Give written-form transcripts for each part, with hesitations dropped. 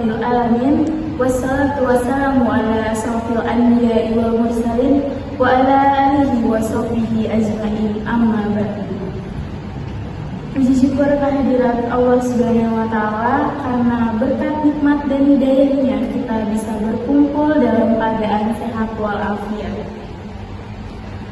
rabbil alamin. Wassalatu wassalamu ala asrofil anbiya'i wal mursalin wa ala alihi wa sahbihi ajma'in, amma ba'du. Puji syukur kehadirat Allah Subhanahu wa Ta'ala, karena berkat nikmat dan hidayahnya kita bisa berkumpul dalam keadaan sehat walafiat.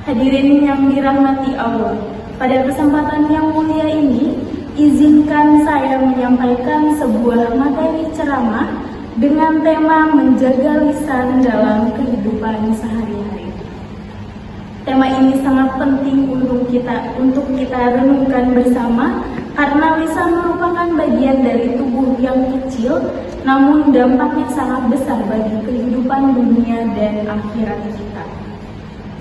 Hadirin yang dirahmati Allah, pada kesempatan yang mulia ini, izinkan saya menyampaikan sebuah materi ceramah dengan tema menjaga lisan dalam kehidupan sehari-hari. Tema ini sangat penting untuk kita renungkan bersama, karena lisan merupakan bagian dari tubuh yang kecil, namun dampaknya sangat besar bagi kehidupan dunia dan akhirat kita.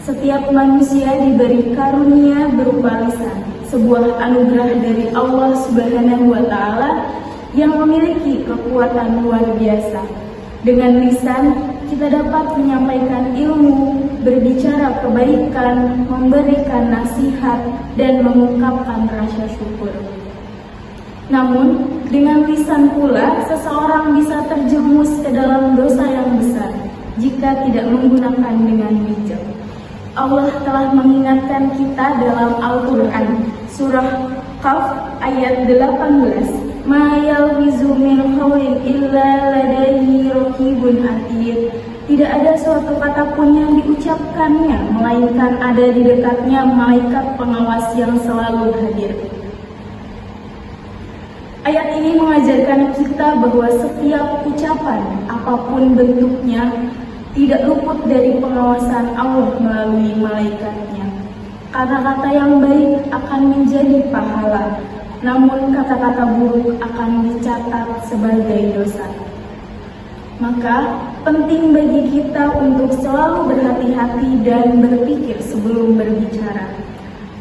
Setiap manusia diberi karunia berupa lisan, sebuah anugerah dari Allah Subhanahu wa Ta'ala yang memiliki kekuatan luar biasa. Dengan lisan, kita dapat menyampaikan ilmu, berbicara kebaikan, memberikan nasihat, dan mengungkapkan rasa syukur. Namun, dengan lisan pula, seseorang bisa terjerumus ke dalam dosa yang besar jika tidak menggunakan dengan bijak. Allah telah mengingatkan kita dalam Al-Quran, surah Qaf ayat 18. Ma yalfizu min qawlin illa ladaihi raqibun atid. Tidak ada suatu kata pun yang diucapkannya, melainkan ada di dekatnya malaikat pengawas yang selalu hadir. Ayat ini mengajarkan kita bahwa setiap ucapan, apapun bentuknya, tidak luput dari pengawasan Allah melalui malaikatnya. Kata-kata yang baik akan menjadi pahala, namun kata-kata buruk akan dicatat sebagai dosa. Maka penting bagi kita untuk selalu berhati-hati dan berpikir sebelum berbicara.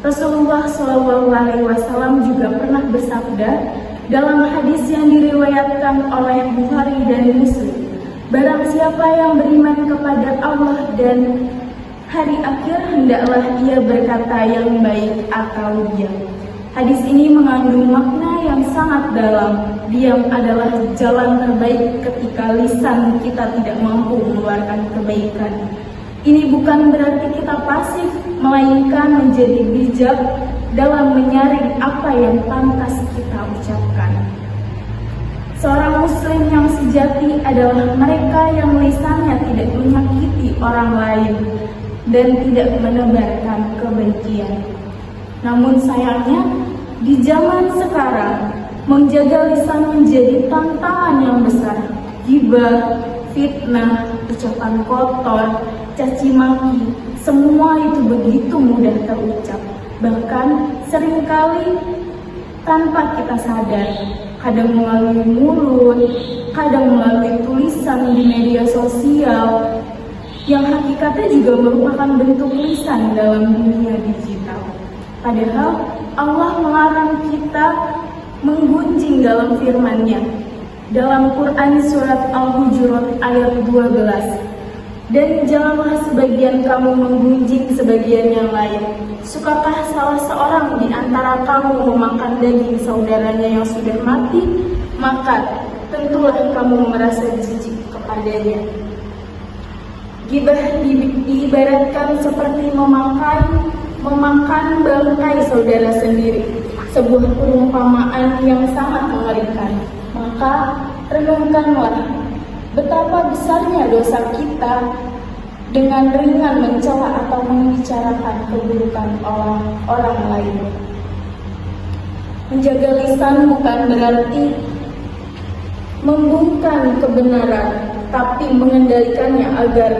Rasulullah SAW juga pernah bersabda dalam hadis yang diriwayatkan oleh Bukhari dan Muslim, barang siapa yang beriman kepada Allah dan hari akhir, hendaklah ia berkata yang baik atau diam. Hadis ini mengandung makna yang sangat dalam. Diam adalah jalan terbaik ketika lisan kita tidak mampu mengeluarkan kebaikan. Ini bukan berarti kita pasif, melainkan menjadi bijak dalam menyaring apa yang pantas kita ucapkan. Seorang muslim yang sejati adalah mereka yang lisannya tidak menyakiti orang lain dan tidak menebarkan kebencian. Namun sayangnya, di zaman sekarang, menjaga lisan menjadi tantangan yang besar. Ghibah, fitnah, ucapan kotor, caci maki, semua itu begitu mudah terucap. Bahkan seringkali tanpa kita sadar, kadang melalui mulut, kadang melalui tulisan di media sosial, yang hakikatnya juga merupakan bentuk lisan dalam dunia digital. Padahal Allah melarang kita menggunjing dalam firman-Nya. Dalam Quran surat Al-Hujurat ayat 12. Dan janganlah sebagian kamu menggunjing sebagian yang lain. Sukakah salah seorang di antara kamu memakan daging saudaranya yang sudah mati? Maka tentulah kamu merasa jijik kepadanya. Ghibah diibaratkan seperti memakan bangkai saudara sendiri, sebuah perumpamaan yang sangat mengerikan. Maka renungkanlah betapa besarnya dosa kita dengan ringan mencela atau membicarakan keburukan orang lain. Menjaga lisan bukan berarti membungkam kebenaran, tapi mengendalikannya agar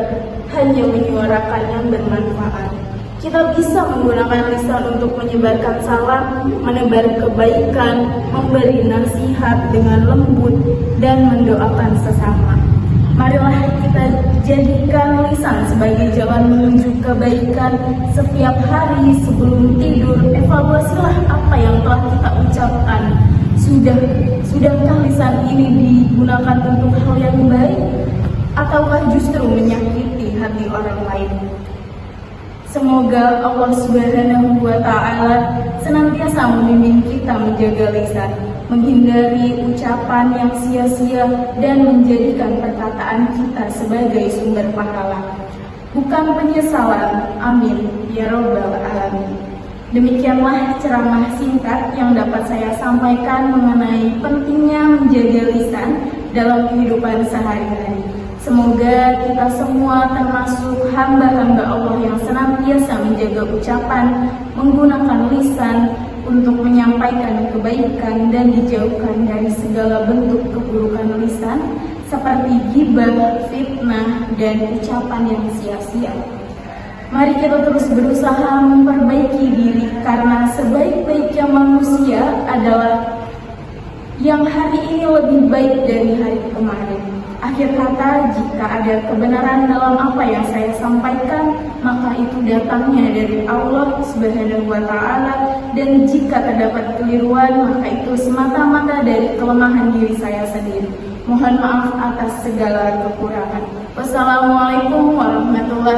hanya menyuarakan yang bermanfaat. Kita bisa menggunakan lisan untuk menyebarkan salam, menebar kebaikan, memberi nasihat dengan lembut, dan mendoakan sesama. Marilah kita jadikan lisan sebagai jalan menuju kebaikan. Setiap hari sebelum tidur, evaluasilah apa yang telah kita ucapkan. Sudahkah lisan ini digunakan untuk hal yang baik, ataukah justru menyakiti hati orang lain? Semoga Allah Subhanahu wa Ta'ala senantiasa membimbing kita menjaga lisan. menghindari ucapan yang sia-sia dan menjadikan perkataan kita sebagai sumber pahala, bukan penyesalan. Amin ya robbal alamin. Demikianlah ceramah singkat yang dapat saya sampaikan mengenai pentingnya menjaga lisan dalam kehidupan sehari-hari. Semoga kita semua termasuk hamba-hamba Allah yang senantiasa menjaga ucapan, menggunakan lisan untuk menyampaikan kebaikan dan dijauhkan dari segala bentuk keburukan lisan seperti ghibah, fitnah, dan ucapan yang sia-sia. Mari kita terus berusaha memperbaiki diri, karena sebaik-baiknya manusia adalah yang hari ini lebih baik dari hari kemarin. Akhir kata, jika ada kebenaran dalam apa yang saya sampaikan, maka itu datangnya dari Allah Subhanahu wa Ta'ala, dan jika terdapat keliruan, maka itu semata-mata dari kelemahan diri saya sendiri. Mohon maaf atas segala kekurangan. Wassalamualaikum warahmatullahi